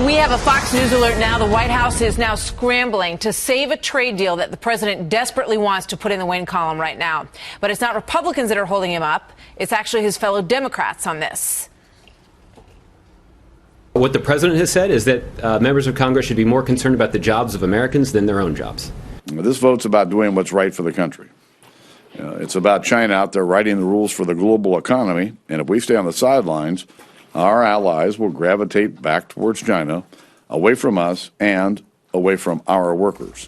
We have a Fox News alert now. The White House is now scrambling to save a trade deal that the president desperately wants to put in the win column right now. But it's not Republicans that are holding him up. It's actually his fellow Democrats on this. What the president has said is that members of Congress should be more concerned about the jobs of Americans than their own jobs. This vote's about doing what's right for the country. It's about China out there writing the rules for the global economy. And if we stay on the sidelines, our allies will gravitate back towards China, away from us and away from our workers.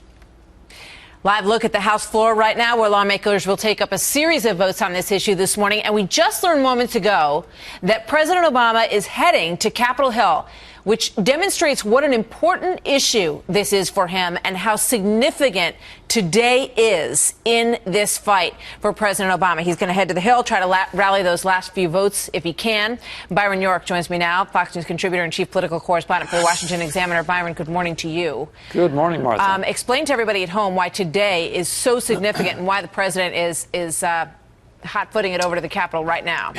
Live look at the House floor right now, where lawmakers will take up a series of votes on this issue this morning. And we just learned moments ago that President Obama is heading to Capitol Hill, which demonstrates what an important issue this is for him and how significant today is in this fight for President Obama. He's going to head to the Hill, try to rally those last few votes if he can. Byron York joins me now, Fox News contributor and chief political correspondent for the Washington Examiner. Byron, good morning to you. Good morning, Martha. Explain to everybody at home why today is so significant and why the president is hot-footing it over to the Capitol right now.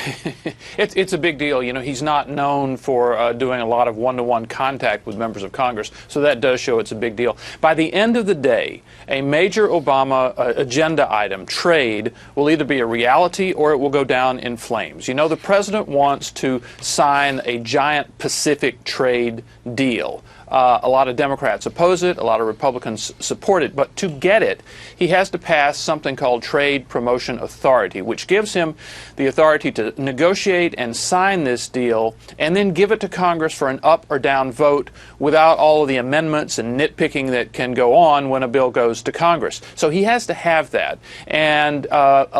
It's a big deal. You know, he's not known for doing a lot of one-to-one contact with members of Congress, so that does show it's a big deal. By the end of the day, a major Obama agenda item, trade, will either be a reality or it will go down in flames. You know, the president wants to sign a giant Pacific trade deal. A lot of Democrats oppose it, a lot of Republicans support it, but to get it, he has to pass something called Trade Promotion Authority, which gives him the authority to negotiate and sign this deal and then give it to Congress for an up or down vote without all of the amendments and nitpicking that can go on when a bill goes to Congress. So he has to have that, and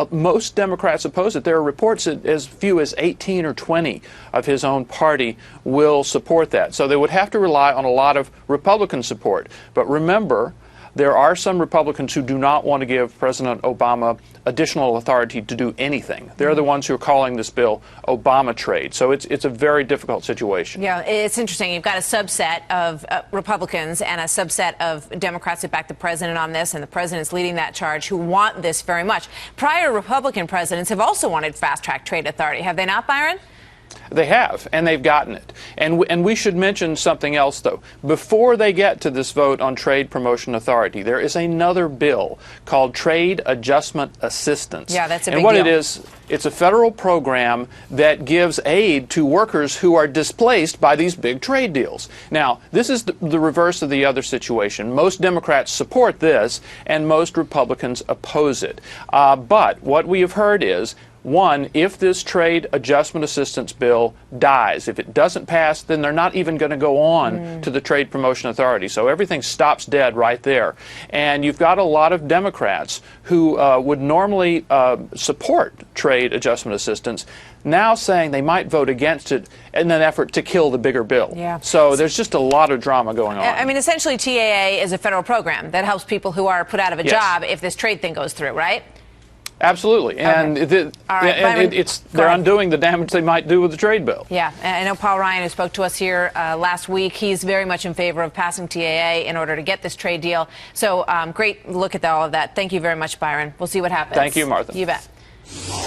most Democrats oppose it. There are reports that as few as 18 or 20 of his own party will support that. So they would have to rely on a lot of Republican support. But remember, there are some Republicans who do not want to give President Obama additional authority to do anything. They're the ones who are calling this bill Obama trade. So it's a very difficult situation. Yeah, it's interesting. You've got a subset of Republicans and a subset of Democrats that back the president on this, and the president's leading that charge, who want this very much. Prior Republican presidents have also wanted fast-track trade authority. Have they not, Byron? They have, and they've gotten it. And we should mention something else, though. Before they get to this vote on Trade Promotion Authority, there is another bill called Trade Adjustment Assistance. Yeah, that's a big deal. And what deal. it is, it's a federal program that gives aid to workers who are displaced by these big trade deals. Now, this is the reverse of the other situation. Most Democrats support this, and most Republicans oppose it. But what we have heard is, one, if this trade adjustment assistance bill dies, if it doesn't pass, then they're not even going to go on to the Trade Promotion Authority. So everything stops dead right there. And you've got a lot of Democrats who would normally support trade adjustment assistance now saying they might vote against it in an effort to kill the bigger bill. Yeah. So there's just a lot of drama going on. I mean, essentially, TAA is a federal program that helps people who are put out of a job if this trade thing goes through, right? Absolutely, and, they're undoing the damage they might do with the trade bill. Yeah, and I know Paul Ryan, who spoke to us here last week, he's very much in favor of passing TAA in order to get this trade deal. So great look at all of that. Thank you very much, Byron. We'll see what happens. Thank you, Martha. You bet.